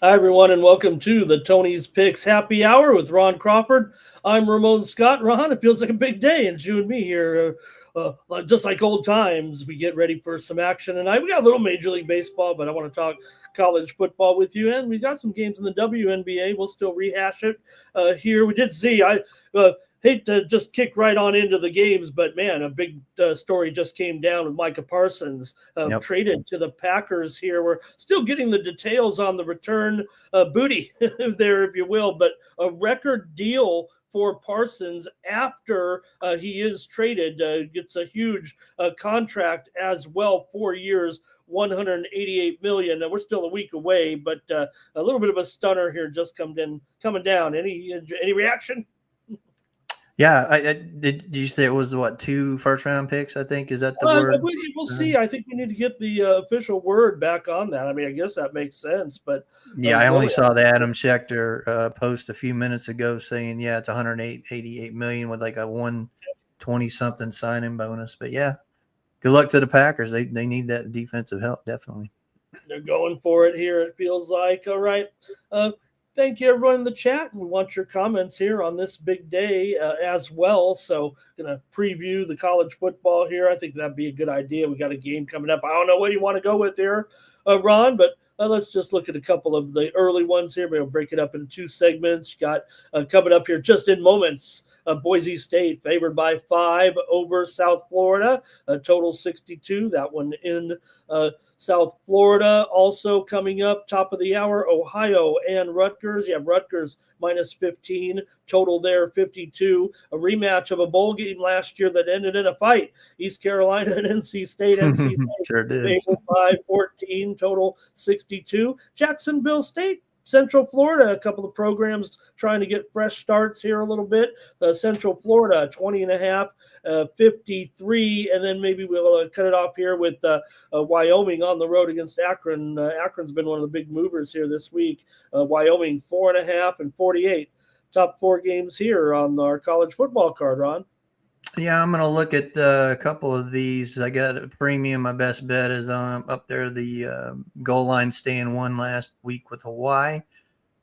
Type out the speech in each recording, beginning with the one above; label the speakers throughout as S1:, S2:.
S1: Hi, everyone, and welcome to the Tony's Picks Happy Hour with Ron Crawford. I'm Ramon Scott. Ron, it feels like a big day, and you and me here, just like old times, we get ready for some action tonight. We got a little Major League Baseball, but I want to talk college football with you, and we got some games in the WNBA. We'll still rehash it here. We did see, I hate to just kick right on into the games, but man, a big story just came down with Micah Parsons
S2: Yep.
S1: traded to the Packers here. We're still getting the details on the return booty there, if you will, but a record deal for Parsons after he is traded. Gets a huge contract as well, 4 years, 188 million. We're still a week away, but a little bit of a stunner here just coming down. Any reaction?
S2: Yeah. Did you say it was what, 2 first-round picks? I think, is that the word?
S1: We'll
S2: Uh,
S1: see. I think we need to get the official word back on that. I mean, I guess that makes sense, but
S2: yeah, I only
S1: really,
S2: saw the Adam Schechter post a few minutes ago saying, yeah, it's 188 million with like a 120 something signing bonus. But yeah, good luck to the Packers. They need that defensive help definitely.
S1: they're going for it here, it feels like. All right. Uh, Thank you, everyone in the chat. We want your comments here on this big day as well. So, going to preview the college football here. I think that'd be a good idea. We got a game coming up. I don't know what you want to go with here, Ron, but let's just look at a couple of the early ones here. We'll break it up into two segments. You got coming up here just in moments. Boise State favored by 5 over South Florida, a total 62. That one in South Florida. Also coming up, top of the hour, Ohio and Rutgers. You have Rutgers minus 15, total there 52. A rematch of a bowl game last year that ended in a fight. East Carolina and NC State. NC State
S2: Sure did.
S1: favored by 14, total 62. Jacksonville State, Central Florida, a couple of programs trying to get fresh starts here a little bit. Central Florida, 20 and a half, 53. And then maybe we'll cut it off here with Wyoming on the road against Akron. Akron's been one of the big movers here this week. Wyoming, 4.5 and 48. Top four games here on our college football card, Ron.
S2: Yeah, I'm gonna look at a couple of these. I got a premium. My best bet is up there. The goal line staying one last week with Hawaii.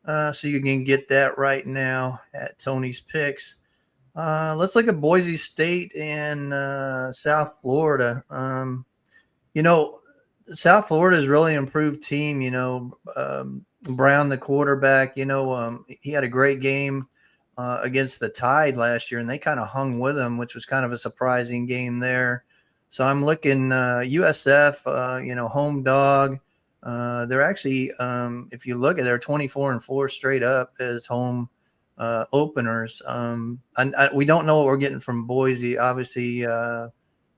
S2: So you can get that right now at Tony's Picks. Let's look at Boise State and South Florida. You know, South Florida is really improved team. Brown, the quarterback, he had a great game against the Tide last year, and they kind of hung with him, which was kind of a surprising game there. So I'm looking USF, home dog. They're actually, if you look at, they're 24-4 straight up as home openers. We don't know what we're getting from Boise. Obviously,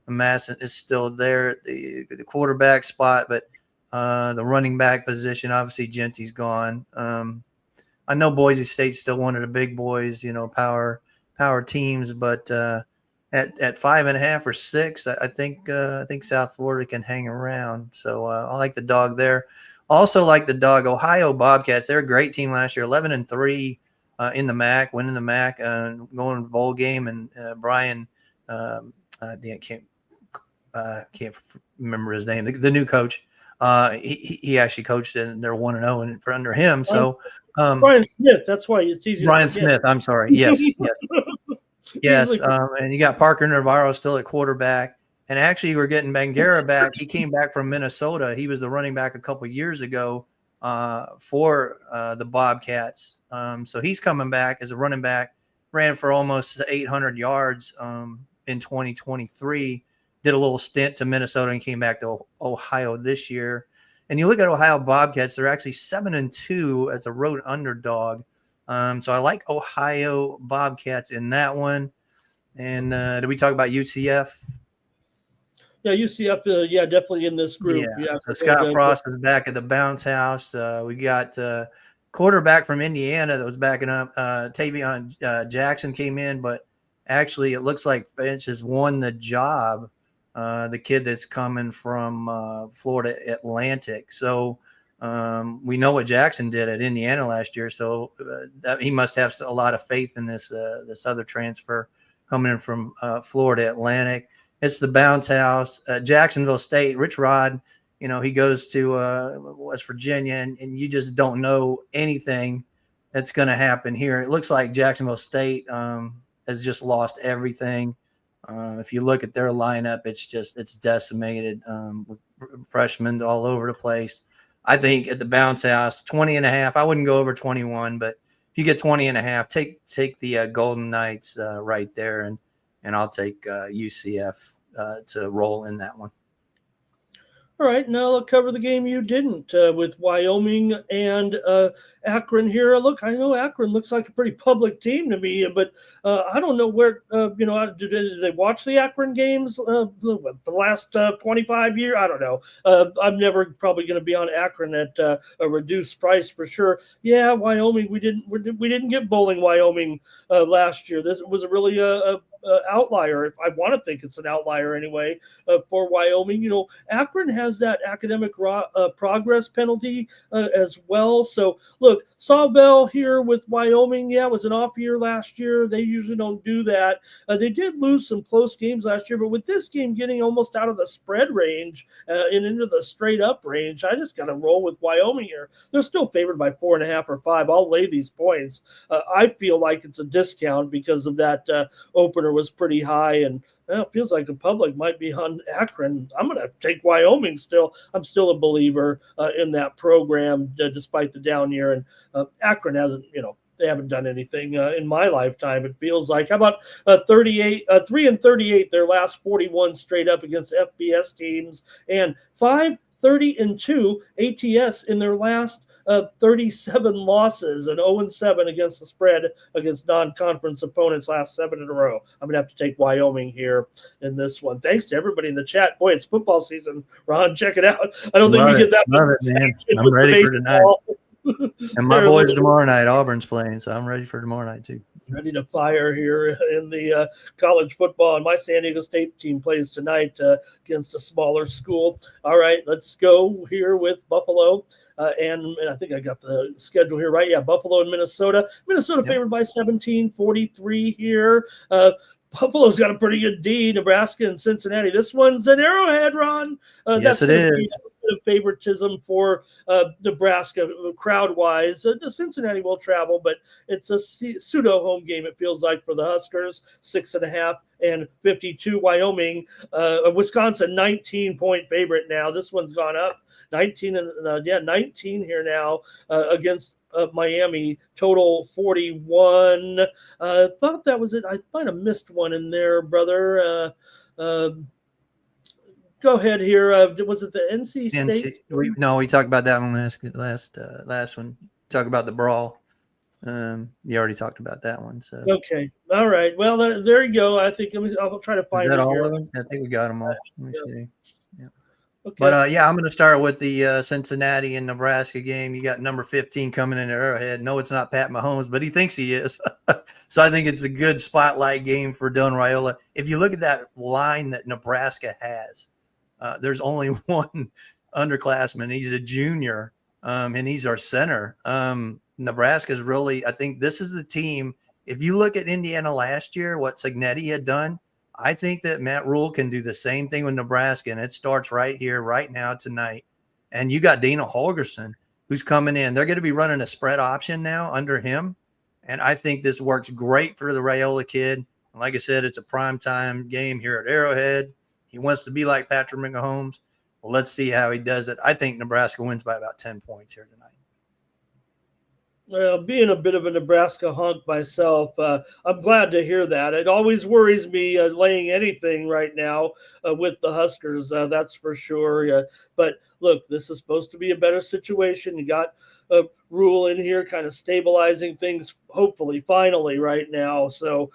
S2: Madison is still there, the quarterback spot, but the running back position, obviously Genty's gone. I know Boise State's still one of the big boys, power teams, but at 5.5 or 6, I think South Florida can hang around. So I like the dog there. Also like the dog Ohio Bobcats. They're a great team last year, 11-3 in the MAC, winning the MAC, going to the bowl game, and Brian, can't remember his name. The new coach, he actually coached, and they're 1-0 and for under him. So
S1: Brian Smith. That's why it's easy
S2: Brian
S1: to forget.
S2: Smith. I'm sorry. Yes. And you got Parker Navarro still at quarterback. And actually, we're getting Bangera back. He came back from Minnesota. He was the running back a couple of years ago for the Bobcats. So he's coming back as a running back. Ran for almost 800 yards in 2023. Did a little stint to Minnesota and came back to Ohio this year. And you look at Ohio Bobcats, they're actually 7-2 as a road underdog. So I like Ohio Bobcats in that one. And did we talk about UCF?
S1: Yeah, UCF, definitely in this group. Yeah.
S2: So Scott Frost is back at the bounce house. We got quarterback from Indiana that was backing up. Tavion Jackson came in, but actually it looks like Finch has won the job. The kid that's coming from Florida Atlantic. So we know what Jackson did at Indiana last year. So that he must have a lot of faith in this other transfer coming in from Florida Atlantic. It's the bounce house. Jacksonville State. Rich Rod he goes to West Virginia, and you just don't know anything that's going to happen here. It looks like Jacksonville State has just lost everything. If you look at their lineup, it's decimated with freshmen all over the place. I think at the bounce house, 20.5, I wouldn't go over 21, but if you get 20.5, take the Golden Knights right there, and I'll take UCF to roll in that one.
S1: All right, now I'll cover the game you didn't with Wyoming and Akron here. Look, I know Akron looks like a pretty public team to me, but I don't know where, did they watch the Akron games the last 25 years? I don't know. I'm never probably going to be on Akron at a reduced price for sure. Yeah, Wyoming, we didn't get bowling Wyoming last year. This was really a outlier. I want to think it's an outlier anyway for Wyoming. Akron has that academic progress penalty as well. So look, Sawbell here with Wyoming. Yeah, it was an off year last year. They usually don't do that. They did lose some close games last year, but with this game getting almost out of the spread range and into the straight up range, I just got to roll with Wyoming here. They're still favored by 4.5 or 5. I'll lay these points. I feel like it's a discount because of that opener was pretty high, and it feels like the public might be on Akron. I'm going to take Wyoming still. I'm still a believer in that program despite the down year, and Akron hasn't, they haven't done anything in my lifetime, it feels like. How about 3-38, their last 41 straight up against FBS teams, and 5-30-2 ATS in their last 37 losses, and 0-7 against the spread against non-conference opponents last 7 in a row. I'm going to have to take Wyoming here in this one. Thanks to everybody in the chat. Boy, it's football season. Ron, check it out. I don't think we get that.
S2: Love it, man. I'm ready for tonight. And my boys tomorrow night, Auburn's playing, so I'm ready for tomorrow night too.
S1: Ready to fire here in the college football. And my San Diego State team plays tonight against a smaller school. All right, let's go here with Buffalo. And I think I got the schedule here right. Yeah, Buffalo and Minnesota. Minnesota favored by 17-43 here. Buffalo's got a pretty good D. Nebraska and Cincinnati. This one's an Arrowhead, Ron.
S2: Yes, it is.
S1: Of favoritism for Nebraska crowd-wise. Cincinnati will travel, but it's a pseudo home game, it feels like, for the Huskers. 6.5 and 52. Wyoming, Wisconsin, 19-point favorite now. This one's gone up 19 here now against Miami. Total 41. Thought that was it. I might have missed one in there, brother. Go ahead here. Was it the NC State?
S2: We talked about that one last one. Talk about the brawl. You already talked about that one. So
S1: okay, all right. Well, there you go. I think I'll try to find.
S2: Is that all
S1: here.
S2: of them? I think we got them all. Let me see. Yeah.
S1: Okay.
S2: But I'm going to start with the Cincinnati and Nebraska game. You got number 15 coming in at Arrowhead. No, it's not Pat Mahomes, but he thinks he is. So I think it's a good spotlight game for Don Raiola. If you look at that line that Nebraska has, there's only one underclassman. He's a junior, and he's our center. Nebraska's really, I think this is the team. If you look at Indiana last year, what Cignetti had done, I think that Matt Rule can do the same thing with Nebraska, and it starts right here, right now, tonight. And you got Dana Holgerson, who's coming in. They're going to be running a spread option now under him, and I think this works great for the Raiola kid. And like I said, it's a primetime game here at Arrowhead. He wants to be like Patrick Mahomes. Well, let's see how he does it. I think Nebraska wins by about 10 points here tonight.
S1: Well, being a bit of a Nebraska hunk myself, I'm glad to hear that. It always worries me laying anything right now with the Huskers, that's for sure. But look, this is supposed to be a better situation. You got Rule in here kind of stabilizing things, hopefully, finally, right now. So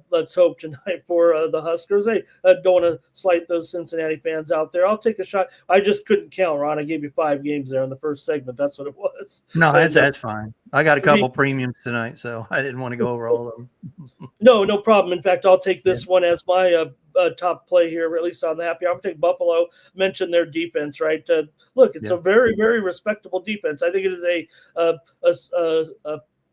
S1: let's hope tonight for the Huskers. Hey, don't want to slight those Cincinnati fans out there. I'll take a shot. I just couldn't count, Ron. I gave you 5 games there in the first segment. That's what it was.
S2: No, that's fine. I got a couple premiums tonight, so I didn't want to go over all of them.
S1: No problem. In fact, I'll take this one as my top play here, at least on the happy. I'm going to take Buffalo. Mention their defense, right? Look, it's a very, very respectable defense. I think it is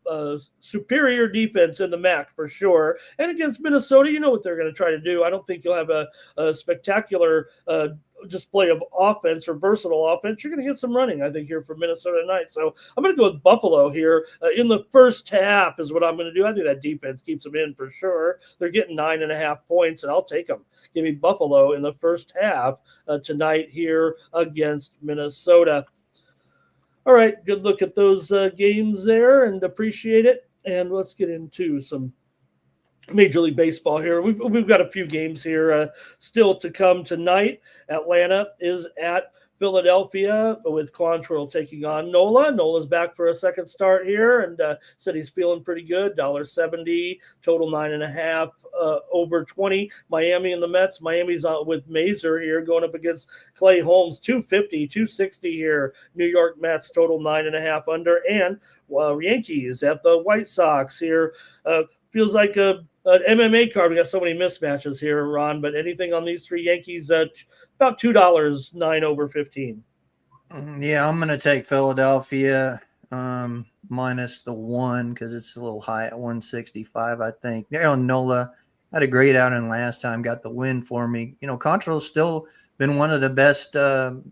S1: a superior defense in the MAC for sure. And against Minnesota, you know what they're going to try to do. I don't think you'll have a spectacular display of offense or versatile offense, you're going to get some running, I think, here for Minnesota tonight. So I'm going to go with Buffalo here in the first half is what I'm going to do. I think that defense keeps them in for sure. They're getting 9.5 points, and I'll take them. Give me Buffalo in the first half tonight here against Minnesota. All right, good look at those games there and appreciate it. And let's get into some Major League Baseball here. We've got a few games here still to come tonight. Atlanta is at Philadelphia with Quantrill taking on Nola. Nola's back for a second start here and said he's feeling pretty good. $1.70, total 9.5, over 20. Miami and the Mets. Miami's with Mazer here going up against Clay Holmes. 250, 260 here. New York Mets, total 9.5 under. And Yankees at the White Sox here. Feels like an MMA card. We got so many mismatches here, Ron. But anything on these three Yankees? About $2, 9 over 15.
S2: Yeah, I'm going to take Philadelphia minus the 1 because it's a little high at 165, I think. Nola had a great outing last time, got the win for me. Control's still been one of the best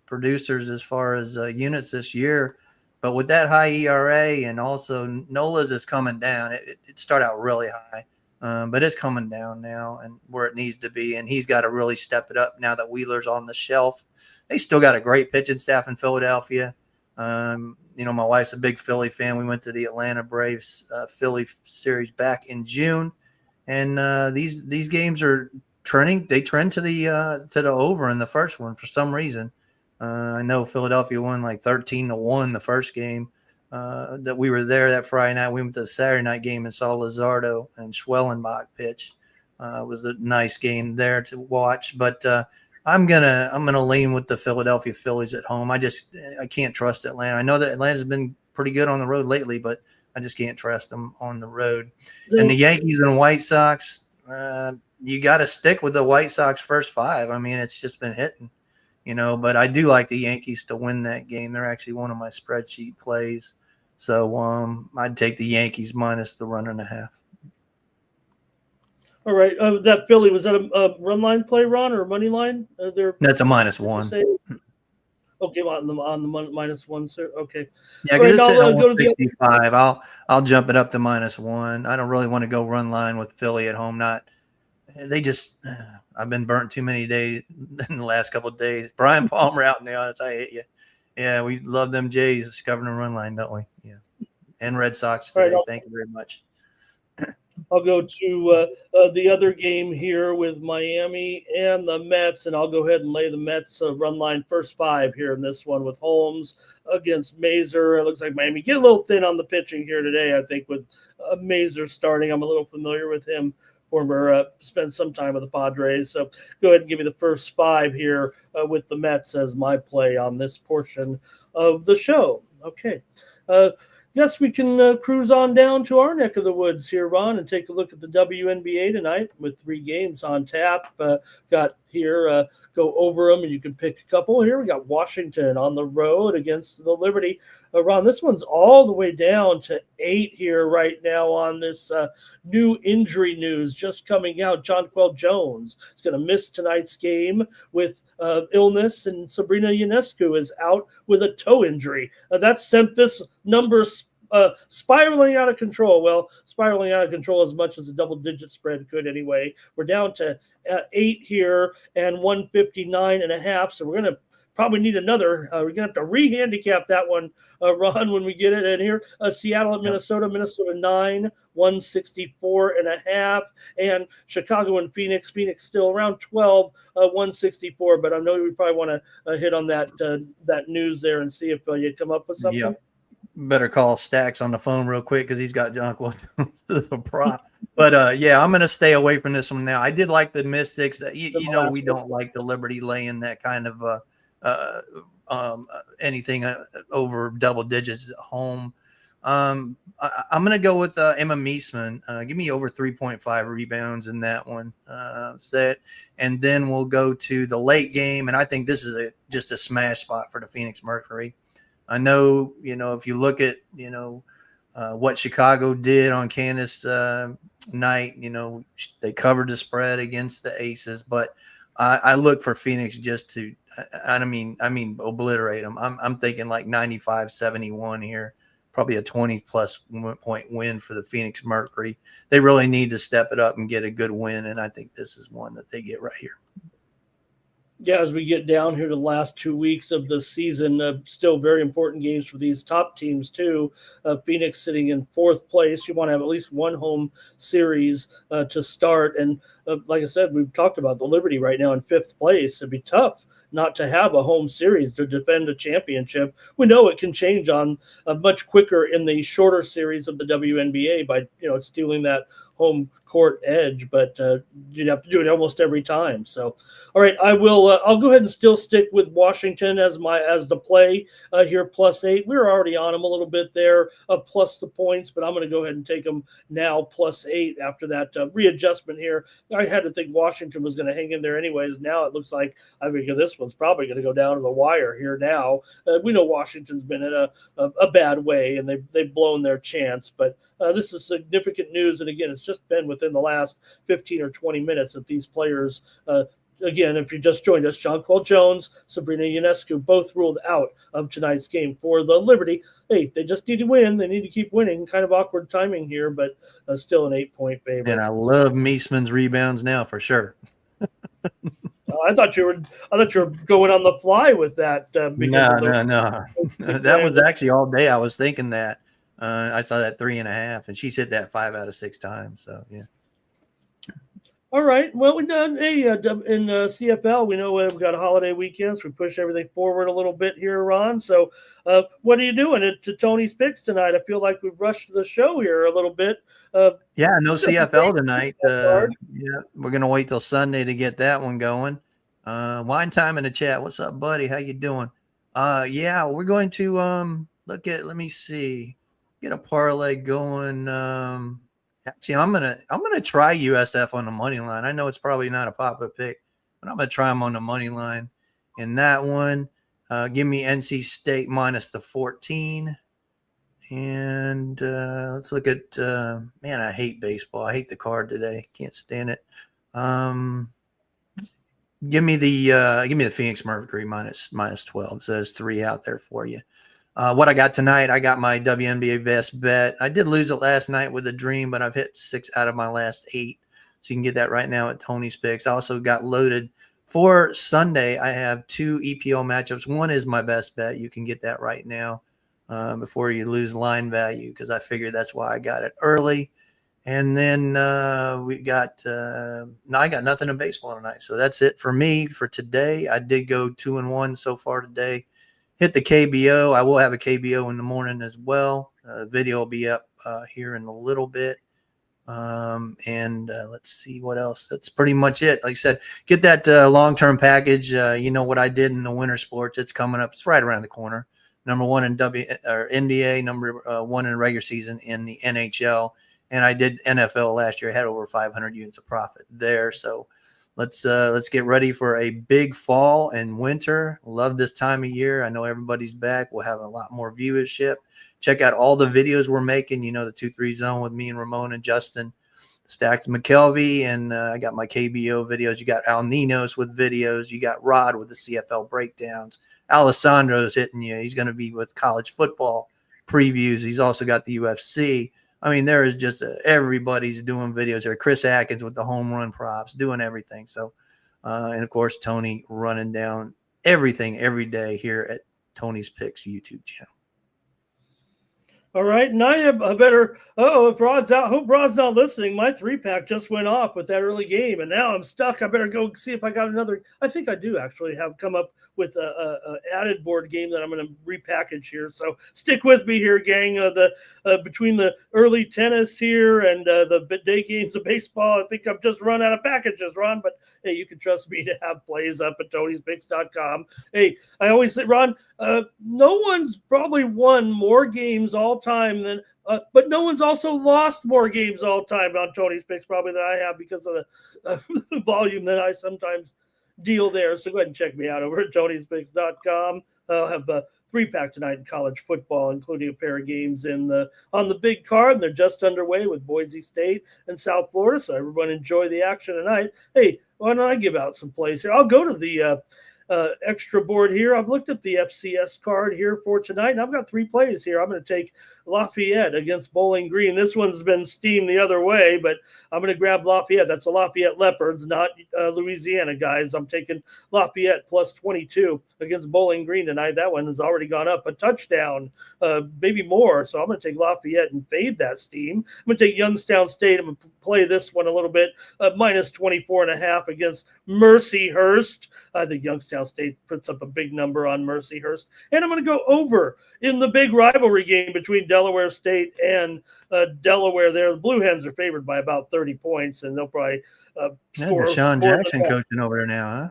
S2: producers as far as units this year. But with that high ERA and also Nola's is coming down. It started out really high, but it's coming down now and where it needs to be. And he's got to really step it up now that Wheeler's on the shelf. They still got a great pitching staff in Philadelphia. My wife's a big Philly fan. We went to the Atlanta Braves Philly series back in June. And these games are trending. They trend to the over in the first one for some reason. I know Philadelphia won like 13-1 the first game that we were there that Friday night. We went to the Saturday night game and saw Luzardo and Schwellenbach pitch. It was a nice game there to watch. But I'm gonna lean with the Philadelphia Phillies at home. I can't trust Atlanta. I know that Atlanta's been pretty good on the road lately, but I just can't trust them on the road. And the Yankees and White Sox, you got to stick with the White Sox first 5. I mean, it's just been hitting. But I do like the Yankees to win that game. They're actually one of my spreadsheet plays. So I'd take the Yankees minus the 1.5.
S1: All right. That Philly, was that a run line play, Ron, or a money line?
S2: That's a -1.
S1: Okay, on the -1, sir. Okay.
S2: Yeah, because it's at 165. I'll jump it up to -1. I don't really want to go run line with Philly at home. I've been burnt too many days in the last couple of days. Brian Palmer out in the audience. I hate you. Yeah, we love them Jays covering the run line, don't we? Yeah. And Red Sox today. Right, thank you very much.
S1: I'll go to the other game here with Miami and the Mets, and I'll go ahead and lay the Mets run line first 5 here in this one with Holmes against Mazer. It looks like Miami get a little thin on the pitching here today, I think, with Mazer starting. I'm a little familiar with him. Former spent some time with the Padres. So go ahead and give me the first 5 here with the Mets as my play on this portion of the show. Okay. Yes, we can cruise on down to our neck of the woods here, Ron, and take a look at the WNBA tonight with 3 games on tap. Got here, go over them, and you can pick a couple. Here we got Washington on the road against the Liberty. Ron, this one's all the way down to 8 here right now on this new injury news just coming out. Jonquel Jones is going to miss tonight's game with illness, and Sabrina Ionescu is out with a toe injury. That sent this number spiraling out of control. Well, spiraling out of control as much as a double-digit spread could anyway. We're down to 8 here and 159.5, so we're going to probably need another. We're going to have to re-handicap that one, Ron, when we get it in here. Seattle at Minnesota, Minnesota 9, 164.5, and Chicago and Phoenix still around 12, 164. But I know we probably want to hit on that news there and see if you come up with something.
S2: Yep. Better call Stacks on the phone real quick because he's got Jonquel as a prop. But I'm going to stay away from this one now. I did like the Mystics. We don't like the Liberty laying that kind of anything over double digits at home. I'm going to go with Emma Meesman. Give me over 3.5 rebounds in that one set. And then we'll go to the late game. And I think this is just a smash spot for the Phoenix Mercury. I know, if you look at, what Chicago did on Candace night, they covered the spread against the Aces. But I look for Phoenix just to, I mean, obliterate them. I'm thinking like 95-71 here, probably a 20-plus point win for the Phoenix Mercury. They really need to step it up and get a good win, and I think this is one that they get right here.
S1: Yeah, as we get down here to the last 2 weeks of the season, still very important games for these top teams too. Phoenix sitting in fourth place. You want to have at least one home series to start. And like I said, we've talked about the Liberty right now in fifth place. It'd be tough not to have a home series to defend a championship. We know it can change on much quicker in the shorter series of the WNBA by stealing that home court edge, but you'd have to do it almost every time. So, all right, I'll go ahead and still stick with Washington as the play here, +8. We were already on them a little bit there, plus the points, but I'm going to go ahead and take them now +8 after that readjustment here. I had to think Washington was going to hang in there anyways. Now it looks like this one's probably going to go down to the wire here now. We know Washington's been in a bad way, and they've blown their chance, but this is significant news. And again, it's just been within the last 15 or 20 minutes that these players, again, if you just joined us, Jonquel Jones, Sabrina Ionescu, both ruled out of tonight's game for the Liberty. Hey, they just need to win. They need to keep winning. Kind of awkward timing here, but still an 8-point favorite.
S2: And I love Meesman's rebounds now for sure.
S1: I thought you were going on the fly with that.
S2: No. That was actually all day. I was thinking that. I saw that 3.5, and she's hit that 5 out of 6 times. So yeah.
S1: All right. Well, we've done in CFL. We know we've got holiday weekends. We push everything forward a little bit here, Ron. So, what are you doing to Tony's picks tonight? I feel like we've rushed the show here a little bit.
S2: Yeah, no CFL tonight. Yeah, we're gonna wait till Sunday to get that one going. Wine time in the chat. What's up, buddy? How you doing? Yeah, we're going to look at. Let me see. Get a parlay going. Actually, I'm gonna try USF on the money line. I know it's probably not a popular pick, but I'm gonna try them on the money line in that one. Give me NC State minus the 14. And let's look at man, I hate baseball. I hate the card today. Can't stand it. Give me the Phoenix Mercury minus 12. So there's 3 out there for you. What I got tonight, I got my WNBA best bet. I did lose it last night with a dream, but I've hit 6 out of my last 8. So you can get that right now at Tony's Picks. I also got loaded for Sunday. I have 2 EPO matchups. One is my best bet. You can get that right now before you lose line value, because I figured that's why I got it early. And then I got nothing in baseball tonight. So that's it for me for today. I did go 2-1 so far today. Hit the KBO. I will have a KBO in the morning as well. Video will be up here in a little bit. And let's see what else. That's pretty much it. Like I said, get that long-term package. You know what I did in the winter sports. It's coming up. It's right around the corner. Number 1 in NBA, number 1 in regular season in the NHL. And I did NFL last year. I had over 500 units of profit there. So let's get ready for a big fall and winter. Love this time of year. I know everybody's back. We'll have a lot more viewership. Check out all the videos we're making. The 2-3 zone with me and Ramon and Justin, Stacks McKelvey, and I got my KBO videos. You got Al Ninos with videos. You got Rod with the CFL breakdowns. Alessandro's hitting you. He's going to be with college football previews. He's also got the UFC. I mean, there is just everybody's doing videos there. Chris Atkins with the home run props, doing everything. So, and of course, Tony running down everything every day here at Tony's Picks YouTube channel.
S1: All right, and I have a better. If Rod's out, hope Rod's not listening. My 3-pack just went off with that early game, and now I'm stuck. I better go see if I got another. I think I do actually have come up with a added board game that I'm going to repackage here. So stick with me here, gang. Between the early tennis here and the day games of baseball, I think I've just run out of packages, Ron. But hey, you can trust me to have plays up at Tony'sPicks.com. Hey, I always say, Ron, no one's probably won more games all time than, but no one's also lost more games all time on Tony's Picks probably than I have, because of the volume that I sometimes deal there. So go ahead and check me out over at Tony'sPicks.com. I'll have a 3-pack tonight in college football, including a pair of games on the big card, and they're just underway with Boise State and South Florida. So everyone enjoy the action tonight. Hey, why don't I give out some plays here? I'll go to the extra board here. I've looked at the FCS card here for tonight, and I've got 3 plays here. I'm going to take Lafayette against Bowling Green. This one's been steamed the other way, but I'm going to grab Lafayette. That's the Lafayette Leopards, not Louisiana guys. I'm taking Lafayette plus 22 against Bowling Green tonight. That one has already gone up a touchdown, maybe more. So I'm going to take Lafayette and fade that steam. I'm going to take Youngstown State. I'm going to play this one a little bit, minus 24.5 against Mercyhurst. I think Youngstown State puts up a big number on Mercyhurst. And I'm going to go over in the big rivalry game between Delaware State and Delaware there. The Blue Hens are favored by about 30 points, and they'll probably score.
S2: Deshaun Jackson coaching over there now, huh?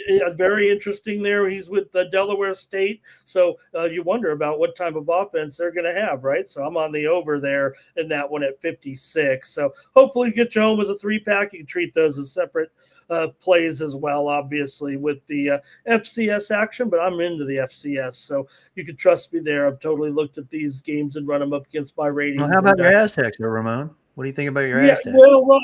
S1: Yeah, very interesting there. He's with Delaware State. So you wonder about what type of offense they're going to have, right? So I'm on the over there in that one at 56. So hopefully get you home with a 3-pack. You can treat those as separate plays as well, obviously, with the FCS action, but I'm into the FCS. So you can trust me there. I've totally looked at these games and run them up against my ratings.
S2: Well, how about your Aztecs, Ramon? What do you think about your Aztecs?
S1: Well,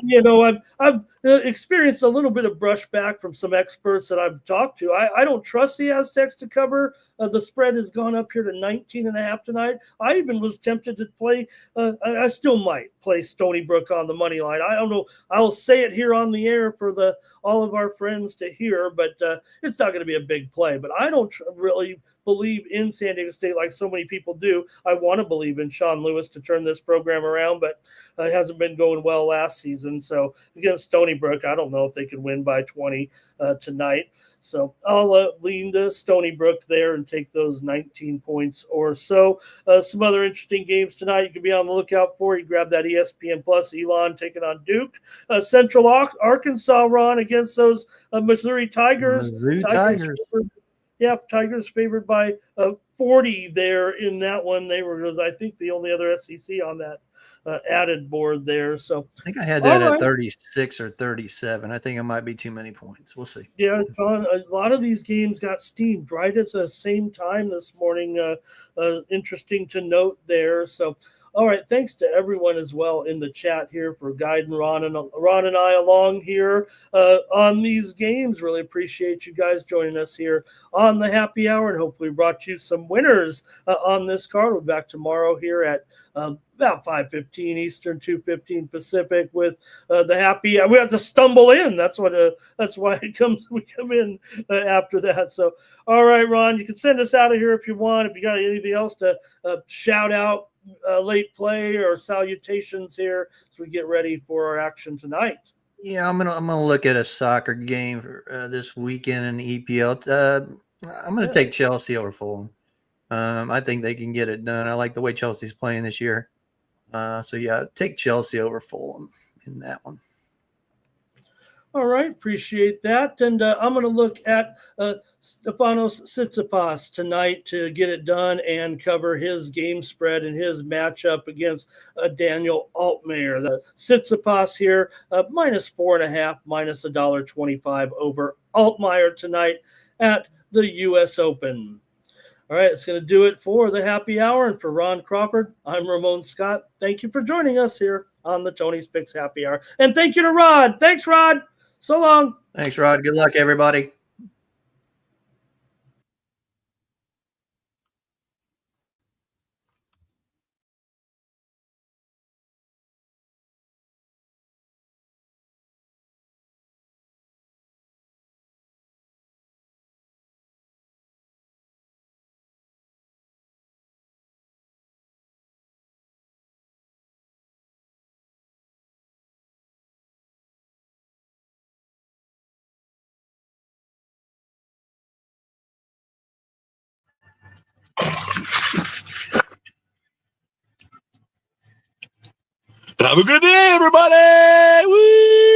S1: I've experienced a little bit of brushback from some experts that I've talked to. I don't trust the Aztecs to cover. The spread has gone up here to 19.5 tonight. I even was tempted to play. I still might play Stony Brook on the money line. I don't know. I'll say it here on the air for all of our friends to hear, but it's not going to be a big play. But I don't really believe in San Diego State like so many people do. I want to believe in Sean Lewis to turn this program around, but it hasn't been going well last season. So against Stony Brook, I don't know if they can win by 20 tonight. So I'll lean to Stony Brook there and take those 19 points or so. Some other interesting games tonight you can be on the lookout for. You grab that ESPN Plus, Elon taking on Duke. Central Arkansas, Ron, against those Missouri Tigers.
S2: Tigers.
S1: Tigers favored by 40 there in that one. They were, I think, the only other SEC on that added board there. So
S2: I think I had that at 36 or 37. I think it might be too many points. We'll see.
S1: Yeah, John, a lot of these games got steamed right at the same time this morning. Interesting to note there. So, all right, thanks to everyone as well in the chat here for guiding Ron and I along here on these games. Really appreciate you guys joining us here on the happy hour, and hopefully brought you some winners on this card. We're back tomorrow here at about 5:15 Eastern, 2:15 Pacific with the happy. We have to stumble in. That's why it comes. We come in after that. So, all right, Ron, you can send us out of here if you want. If you got anything else to shout out, late play or salutations here as we get ready for our action tonight.
S2: Yeah, I'm gonna look at a soccer game for, this weekend in the EPL. I'm gonna take Chelsea over Fulham. I think they can get it done. I like the way Chelsea's playing this year. So yeah, take Chelsea over Fulham in that one.
S1: All right, appreciate that. And I'm going to look at Stefanos Tsitsipas tonight to get it done and cover his game spread and his matchup against Daniel Altmaier. The Tsitsipas here, minus 4.5, minus $1.25 over Altmaier tonight at the U.S. Open. All right, it's going to do it for the happy hour. And for Ron Crawford, I'm Ramon Scott. Thank you for joining us here on the Tony's Picks Happy Hour. And thank you to Rod. Thanks, Rod. So long.
S2: Thanks, Rod. Good luck, everybody.
S3: Have a good day, everybody. Woo!